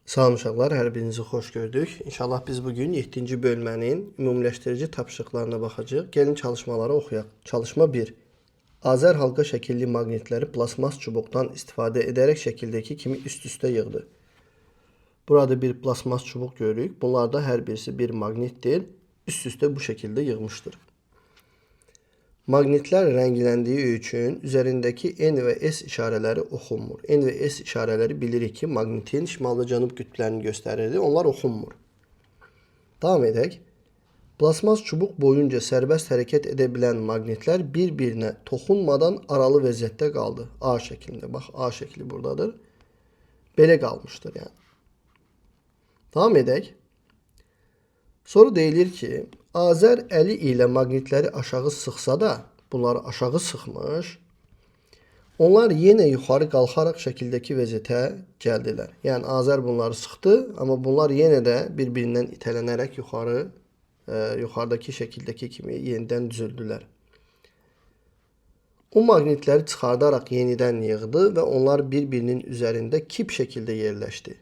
Salam uşaqlar, hər birinizi xoş gördük. İnşallah biz bugün 7-ci bölmənin ümumiləşdirici tapşırıqlarına baxacağıq. Gəlin çalışmaları oxuyaq. Çalışma 1. Azər halqa şəkilli maqnitləri plasmas çubuqdan istifadə edərək şəkildəki kimi üst-üstə yığdı. Burada bir plasmas çubuq görürük. Bunlarda hər birisi bir maqnitdir. Üst-üstə bu şəkildə yığmışdır. Maqnitlər rəngləndiyi üçün üzərindəki N və S işarələri oxunmur. N və S işarələri bilirik ki, maqnitin şimal və cənub qütblərini göstərirdi. Onlar oxunmur. Davam edək. Plasmas çubuq boyunca sərbəst hərəkət edə bilən maqnitlər bir-birinə toxunmadan aralı vəziyyətdə qaldı. A şəklində. Bax, A şəkli buradadır. Belə qalmışdır yəni. Davam edək. Sonra deyilir ki, Azər əli ilə maqnitləri aşağı sıxsa da, bunları aşağı sıxmış, onlar yenə yuxarı qalxaraq şəkildəki vəziyyətə gəldilər. Yəni Azər bunları sıxdı, amma bunlar yenə də bir-birindən itələnərək yuxarıdakı şəkildəki kimi yenidən düzüldülər. O maqnitləri çıxardaraq yenidən yığdı və onlar bir-birinin üzərində kip şəkildə yerləşdi.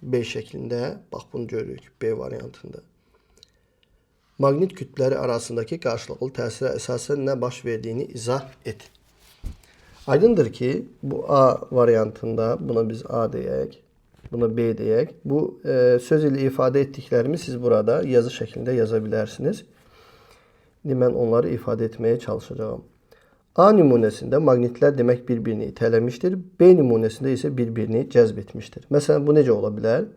B şəklində, bax bunu görürük, B variantında. Maqnit kütlələri arasındakı qarşılıqlı təsirə əsasən nə baş verdiyini izah et. Aydındır ki, bu A variantında, buna biz A deyək, buna B deyək. Bu söz ilə ifadə etdiklərimi siz burada yazı şəklində yaza bilərsiniz. İndi mən onları ifadə etməyə çalışacağım. A nümunəsində maqnitlər demək bir-birini itələmişdir. B nümunəsində isə bir-birini cəzb etmişdir. Məsələn, bu necə ola bilər?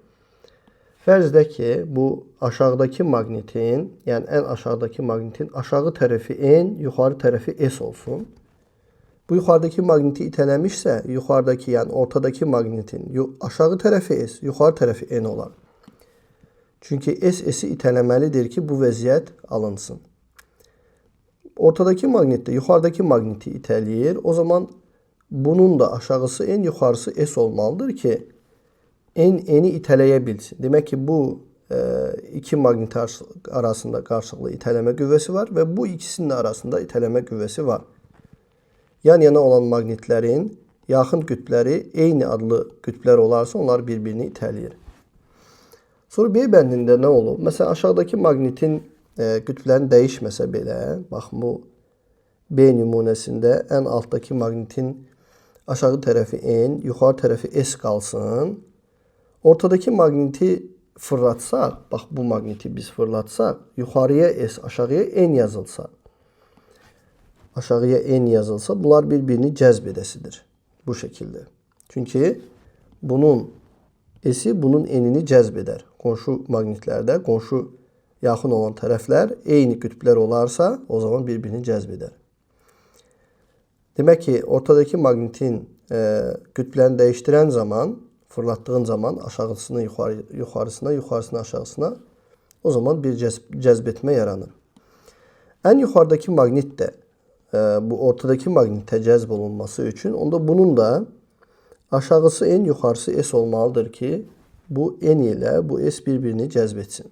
Fərz edək ki, bu aşağıdakı maqnitin, yəni ən aşağıdakı maqnitin aşağı tərəfi N, yuxarı tərəfi S olsun. Bu yuxarıdakı maqniti itələmişsə, yuxarıdakı, yəni ortadakı maqnitin aşağı tərəfi S, yuxarı tərəfi N olar. Çünki S-i itələməlidir ki, bu vəziyyət alınsın. Ortadakı maqnit də yuxarıdakı maqniti itələyir. O zaman bunun da aşağısı N, yuxarısı S olmalıdır ki, N-i itələyə bilsin. Demək ki, bu iki maqnit arasında qarşılıqlı itələmə qüvvəsi var və bu ikisinin arasında itələmə qüvvəsi var. Yan-yana olan maqnitlərin yaxın qütbləri eyni adlı qütblər olarsa, onlar bir-birini itələyir. Sonra B bəndində nə olur? Məsələn, aşağıdakı maqnitin qütblərini dəyişməsə belə, baxın bu B nümunəsində ən altdakı maqnitin aşağı tərəfi N, yuxarı tərəfi S qalsın. Ortadakı maqniti fırlatsaq, bax bu maqniti biz fırlatsaq, yuxarıya S, aşağıya N yazılsa, bunlar bir-birini cəzb edəsidir. Bu şəkildə. Çünki bunun S-i bunun N-ini cəzb edər. Qonşu maqnitlərdə, qonşu yaxın olan tərəflər eyni qütblər olarsa, o zaman bir-birini cəzb edər. Demək ki, ortadakı maqnitin qütblərini dəyişdirən zaman, fırlatdığın zaman aşağısını yuxarısına, yuxarısını aşağısına, o zaman bir cəzb etmə yaranır. Ən yuxarıdakı maqnit də bu ortadakı maqnitə cəzb olunması üçün, onda bunun da aşağısı N, yuxarısı S olmalıdır ki, bu N ilə bu S bir-birini cəzb etsin.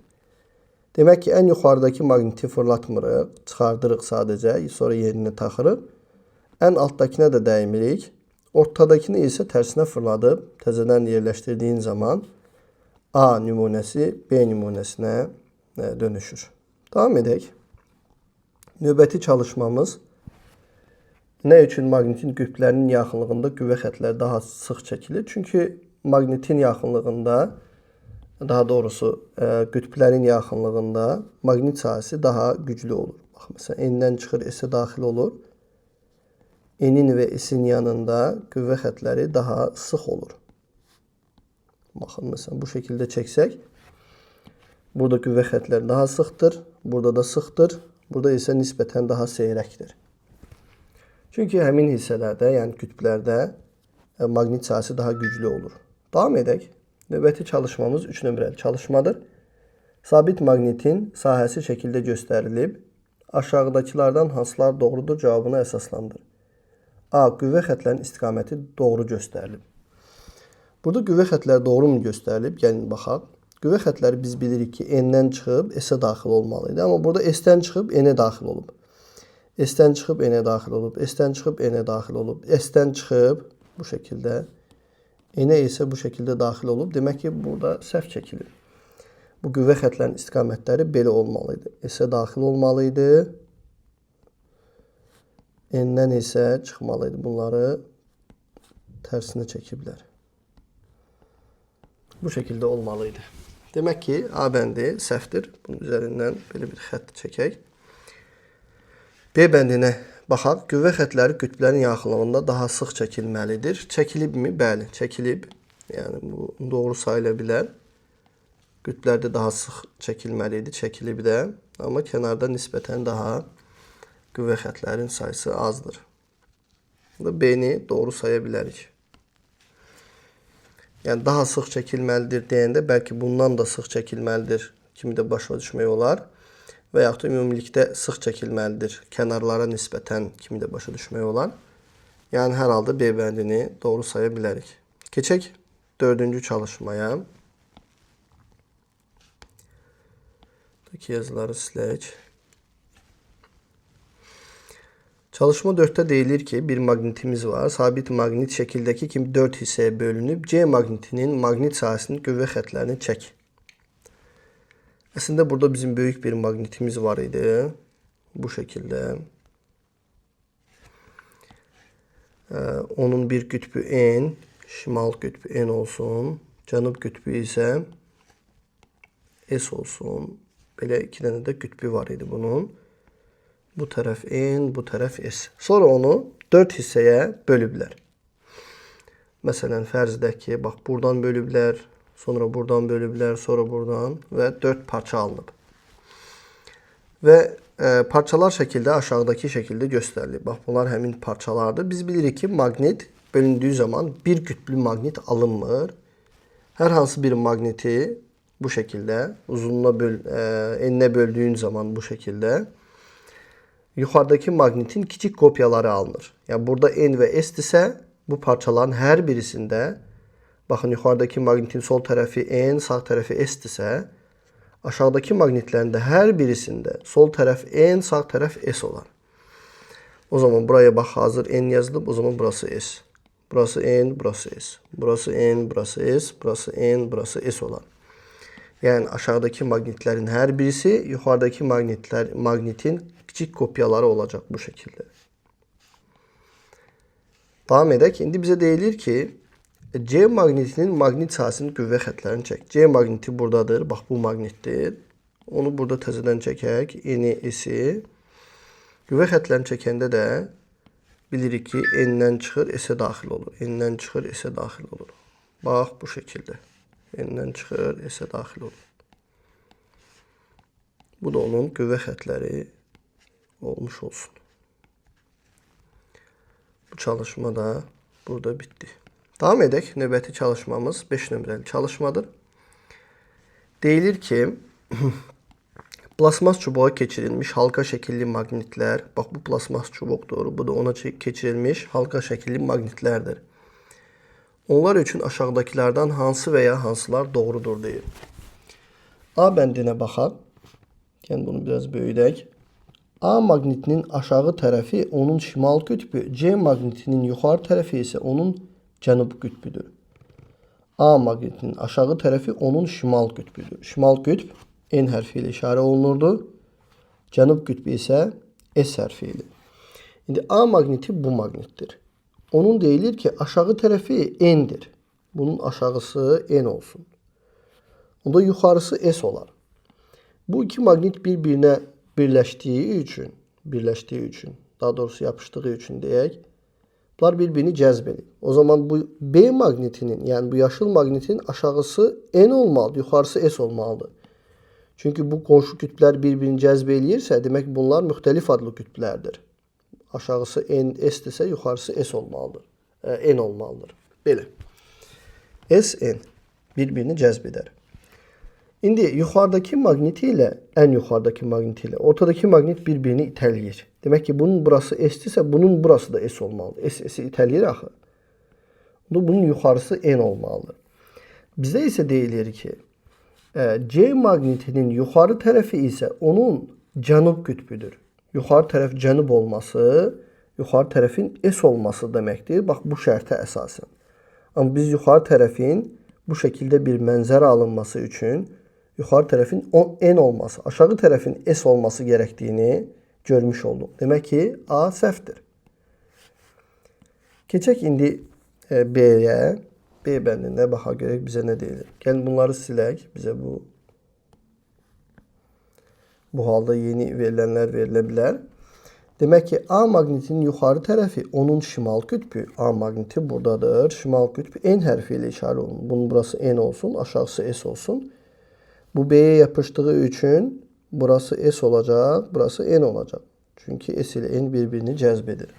Demək ki, ən yuxarıdakı maqniti fırlatmırıq, çıxardırıq sadəcə, sonra yerinə taxırıq. Ən altdakına da dəymirik. Ortadakını isə tərsinə fırladıb, təzədən yerləşdirdiyin zaman A nümunəsi B nümunəsinə dönüşür. Davam edək. Növbəti çalışmamız nə üçün maqnitin qütblərinin yaxınlığında qüvvə xətləri daha sıx çəkilir? Çünki maqnitin yaxınlığında, daha doğrusu qütblərin yaxınlığında maqnit sahəsi daha güclü olur. Bax, məsələn, N-dən çıxır, S-ə daxil olur. N-in və S-in yanında qüvvə xətləri daha sıx olur. Baxın, məsələn, bu şəkildə çəksək, burada qüvvə xətləri daha sıxdır, burada da sıxdır, burada isə nisbətən daha seyrəkdir. Çünki həmin hissələrdə, yəni qütblərdə maqnit sahəsi daha güclü olur. Davam edək. Növbəti çalışmamız 3 nömrəli çalışmadır. Sabit maqnitin sahəsi şəkildə göstərilib, aşağıdakılardan hansılar doğrudur cavabına əsaslandır. A. Qüvvə xətlərinin istiqaməti doğru göstərilib. Burada qüvvə xətləri doğru mu göstərilib? Gəlin baxaq. Qüvvə xətləri biz bilirik ki, N-dən çıxıb S-ə daxil olmalıydı. Amma burada S-dən çıxıb N-ə daxil olub. S-dən çıxıb N-ə daxil olub. S-dən çıxıb N-ə daxil olub. S-dən çıxıb bu şəkildə N-ə isə bu şəkildə daxil olub. Demək ki, burada səhv çəkilir. Bu qüvvə xətlərinin istiqamətləri belə olmalı idi. S-ə daxil olmalı idi. N-dən isə çıxmalı idi. Bunları tərsinə çəkiblər. Bu şəkildə olmalı idi. Demək ki, A bəndi səhvdir. Bunun üzərindən belə bir xətt çəkək. B bəndinə baxaq. Qüvvə xətləri qütblərin yaxınlığında daha sıx çəkilməlidir. Çəkilibmi? Bəli, çəkilib. Yəni, bu doğru sayıla bilər. Qütblərdə daha sıx çəkilməli idi, çəkilib də. Amma kənarda nisbətən daha qüvvə xətlərin sayısı azdır. B-ni doğru saya bilərik. Yəni, daha sıx çəkilməlidir deyəndə, bəlkə bundan da sıx çəkilməlidir kimi də başa düşmək olar. Və yaxud da ümumilikdə sıx çəkilməlidir. Kənarlara nisbətən kimi də başa düşmək olar. Yəni, hər halda B bəndini doğru saya bilərik. Keçək 4-cü çalışmaya. Buradakı yazıları silək. Çalışma 4'te deyilir ki, bir magnetimiz var. Sabit magnet şəkildəki kimi 4 hissəyə bölünüb. C magnetinin magnet sahəsinin qüvvə xətlərini çək. Əslində burada bizim böyük bir magnetimiz var idi. Bu şəkildə. Onun bir qütbü N, şimal qütbü N olsun. Cənub qütbü isə S olsun. Belə iki dənə də qütbü var idi bunun. Bu tərəf N, bu tərəf S. Sonra onu 4 hissəyə bölüblər. Məsələn, fərz edək ki, bax, buradan bölüblər. Sonra buradan bölüblər, sonra buradan və 4 parça alınıb. Və parçalar şəkildə aşağıdakı şəkildə göstərilir. Bax, bunlar həmin parçalardır. Biz bilirik ki, magnet bölündüyü zaman bir qütblü magnet alınmır. Hər hansı bir magneti bu şəkildə uzunluğuna enine böldüyün zaman bu şəkildə yuxarıdakı magnetin kiçik kopyaları alınır. Yəni burada N və S isə bu parçaların hər birisində, baxın, yuxarıdakı magnetin sol tərəfi N, sağ tərəfi S-dirsə, aşağıdakı magnetlərin də hər birisində sol tərəf N, sağ tərəf S olar. O zaman buraya bax, hazır N yazılıb, o zaman burası S. Burası N, burası S. Burası N, burası S, burası N, burası S olar. Yəni aşağıdakı magnetlərin hər birisi yuxarıdakı magnetin kiçik kopyaları olacaq bu şəkildə. Davam edək. İndi bizə deyilir ki, C magnetinin magnet sahəsinin qüvvə xətlərini çək. C magneti buradadır. Bax, bu magnetdir. Onu burada təzədən çəkək. N-i, S-i. Qüvvə xətlərini çəkəndə də bilirik ki, N-dən çıxır, S-ə daxil olur. N-dən çıxır, S-ə daxil olur. Bax, bu şəkildə. N-dən çıxır, S-ə daxil olur. Bu da onun qüvvə xətləri olmuş olsun. Bu çalışma da burada bitdi. Davam edək. Növbəti çalışmamız 5 nömrəli çalışmadır. Deyilir ki, plasmas çubuğa keçirilmiş halka şəkilli magnetlər, bax, bu plasmas çubuqdur, bu da ona keçirilmiş halka şəkilli magnetlərdir. Onlar üçün aşağıdakilərdən hansı və ya hansılar doğrudur deyir. A bəndinə baxaq. Yəni, bunu biraz böyüdək. A magnetinin aşağı tərəfi onun şimal qütbü, C magnetinin yuxarı tərəfi isə onun cənub qütbüdür. A magnetinin aşağı tərəfi onun şimal qütbüdür. Şimal qütb N hərfi ilə işarə olunurdu. Cənub qütbü isə S hərfi ilə. İndi A magneti bu magnetdir. Onun deyilir ki, aşağı tərəfi N'dir. Bunun aşağısı N olsun. Onda yuxarısı S olar. Bu iki magnet bir-birinə birləşdiyi üçün, daha doğrusu yapışdığı üçün deyək, bunlar bir-birini cəzb edir. O zaman bu B magnetinin, yəni bu yaşıl magnetin aşağısı N olmalıdır, yuxarısı S olmalıdır. Çünki bu qonşu qütblər bir-birini cəzb eləyirsə, demək bunlar müxtəlif adlı qütblərdir. Aşağısı N, S-dirsə, yuxarısı S olmalıdır. N olmalıdır. Belə. S, N bir-birini cəzb edər. İndi yuxarıdakı magneti ilə ən yuxarıdakı magneti ilə ortadakı magnet bir-birini itələyir. Demək ki, bunun burası S-dirsə, bunun burası da S olmalıdır. S-i itələyir axı. Bunun yuxarısı N olmalıdır. Bizdə isə deyilir ki, C magnetinin yuxarı tərəfi isə onun cənub qütbüdür. Yuxarı tərəf cənub olması, yuxarı tərəfin S olması deməkdir. Bax, bu şərtə əsasən. Ama biz yuxarı tərəfin bu şəkildə bir mənzərə alınması üçün yuxarı tərəfin n olması, aşağı tərəfin s olması gərəkdiyini görmüş olduq. Demək ki, A səhvdir. Keçək indi B-yə. B bəndində baxa görək bizə nə deyilir. Gəlin bunları silək. Bizə bu halda yeni verilənlər verilə bilər. Demək ki, A maqnitinin yuxarı tərəfi onun şimal qütbü. A maqniti buradadır. Şimal qütbü N hərfi ilə işarə olunur. Bunun burası N olsun, aşağısı S olsun. Bu B'yə yapışdığı üçün burası S olacaq, burası N olacaq. Çünki S ilə N bir-birini cəzb edir.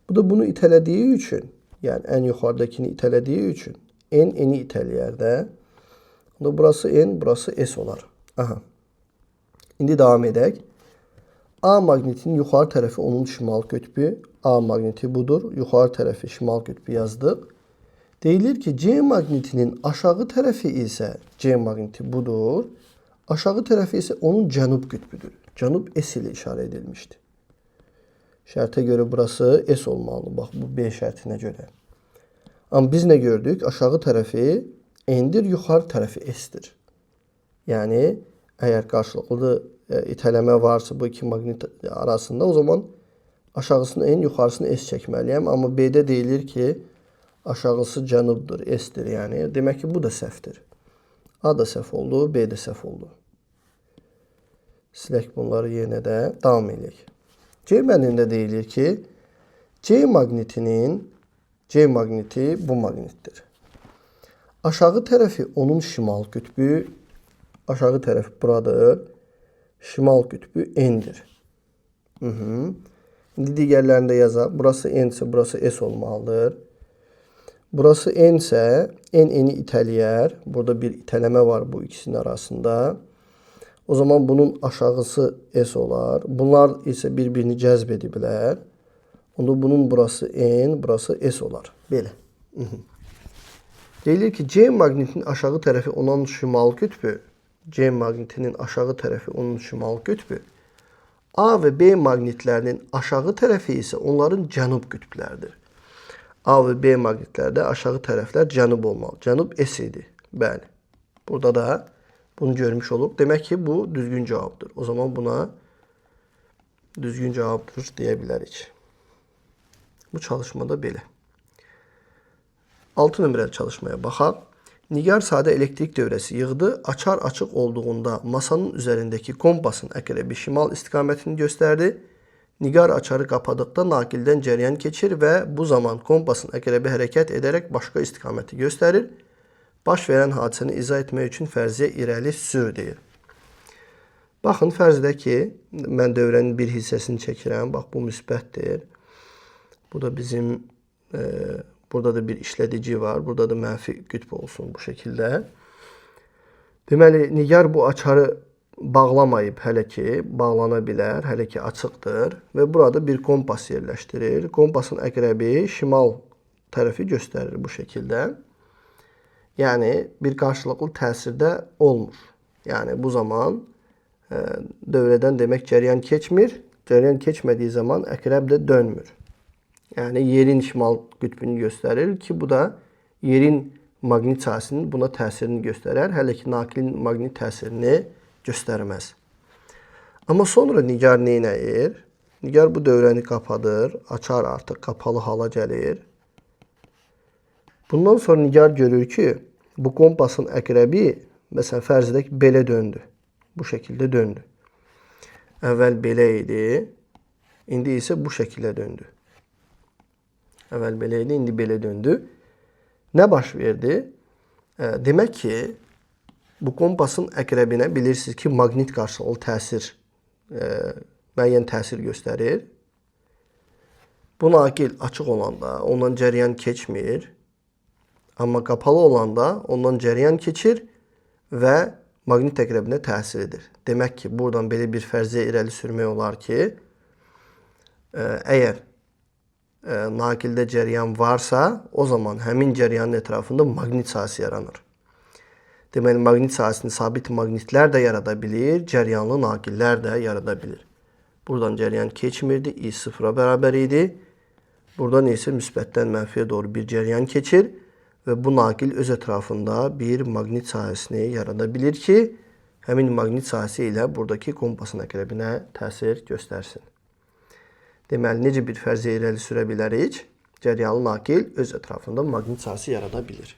Bu da bunu itələdiyi üçün, yəni ən yuxarıdakini itələdiyi üçün N-i itələyər də. Burası N, burası S olar. Aha. İndi davam edək. A maqnitinin yuxarı tərəfi onun şimal qütbü. A maqniti budur. Yuxarı tərəfi şimal qütbü yazdıq. Deyilir ki, C maqnitinin aşağı tərəfi isə C maqniti budur. Aşağı tərəfi isə onun cənub qütbüdür. Cənub S ilə işarə edilmişdir. Şərtə görə burası S olmalıdır. Bax, bu B şərtinə görə. Amma biz nə gördük? Aşağı tərəfi N'dir, yuxarı tərəfi S'dir. Yəni, əgər qarşılıqlı itələmə varsa bu iki maqnit arasında, o zaman aşağısını N, yuxarısını S çəkməliyəm. Amma B-də deyilir ki, aşağısı cənubdur, S'dir. Yəni, demək ki, bu da səhvdir. A da səhv oldu, B də səhv oldu. Silək bunları yenə də davam edək. C bəndində deyilir ki, C maqniti bu maqnitdir. Aşağı tərəfi onun şimal qütbü, aşağı tərəf buradır. Şimal qütbü N'dir. İndi digərlərində yazaq. Burası N isə burası S olmalıdır. Burası N isə N-i itələyər. Burada bir itələmə var bu ikisinin arasında. O zaman bunun aşağısı S olar. Bunlar isə bir-birini cəzb ediblər. Onda bunun burası N, burası S olar. Belə. Deyilir ki, C maqnitinin aşağı tərəfi onun şimal qütbü. C maqnitinin aşağı tərəfi onun şimal qütbü. A və B maqnitlərinin aşağı tərəfi isə onların cənub qütbləridir. A və B maqnitlərdə aşağı tərəflər cənub olmalı. Cənub S idi. Bəli. Burada da bunu görmüş oluq. Demək ki, bu düzgün cavabdır. O zaman buna düzgün cavabdır deyə bilərik. Bu çalışmada belə. 6 nömrəli çalışmaya baxaq. Nigar sadə elektrik dövrəsi yığdı. Açar açıq olduğunda masanın üzərindəki kompasın əqrəbi şimal istiqamətini göstərdi. Nigar açarı qapadıqda naqildən cəryan keçir və bu zaman kompasın əqrəbi hərəkət edərək başqa istiqaməti göstərir. Baş verən hadisəni izah etmək üçün fərziyyə irəli sür deyir. Baxın, fərz edə ki, mən dövrənin bir hissəsini çəkirəm. Bax, bu müsbətdir. Bu da bizim, burada da bir işlədici var. Burada da mənfi qütb olsun bu şəkildə. Deməli, Nigar bu açarı bağlamayıb hələ ki, bağlana bilər, hələ ki açıqdır. Və burada bir kompas yerləşdirir. Kompasın əqrəbi şimal tərəfi göstərir bu şəkildə. Yəni, bir qarşılıqlı təsirdə olmur. Yəni, bu zaman dövrədən demək cəryan keçmir. Cəryan keçmədiyi zaman əqrəb də dönmür. Yəni, yerin şimal qütbünü göstərir ki, bu da yerin maqnit sahəsinin buna təsirini göstərər. Hələ ki, naqilin maqnit təsirini göstərməz. Amma sonra Nigar neynəyir? Nigar bu dövrəni qapadır. Açar artıq qapalı hala gəlir. Bundan sonra Nigar görür ki, bu kompasın əqrəbi, məsələn, fərz edək, belə döndü. Bu şəkildə döndü. Əvvəl belə idi. İndi isə bu şəkildə döndü. Əvvəl belə idi, indi belə döndü. Nə baş verdi? Demək ki, bu kompasın əqrəbinə bilirsiniz ki, maqnit qarşılıqlı təsir, müəyyən təsir göstərir. Bu naqil açıq olanda ondan cəryan keçmir. Amma qapalı olanda ondan cəryan keçir və maqnit əqrəbinə təsir edir. Demək ki, buradan belə bir fərziyyə irəli sürmək olar ki, əgər naqildə cəryan varsa, o zaman həmin cəryanın ətrafında maqnit sahəsi yaranır. Deməli, maqnit sahəsini sabit maqnitlər də yarada bilir, cəryanlı naqillər də yarada bilir. Buradan cəryan keçmirdi, I sıfıra bərabər idi. Buradan isə müsbətdən mənfiyə doğru bir cəryan keçir və bu naqil öz ətrafında bir maqnit sahəsini yarada bilir ki, həmin maqnit sahəsi ilə buradakı kompasın əqrəbinə təsir göstərsin. Deməli, necə bir fərziyyə irəli sürə bilərik? Cəryanlı naqil öz ətrafında maqnit sahəsi yarada bilir.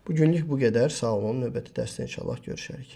Bugünlük bu qədər. Sağ olun. Növbəti dərsdə inşallah görüşərik.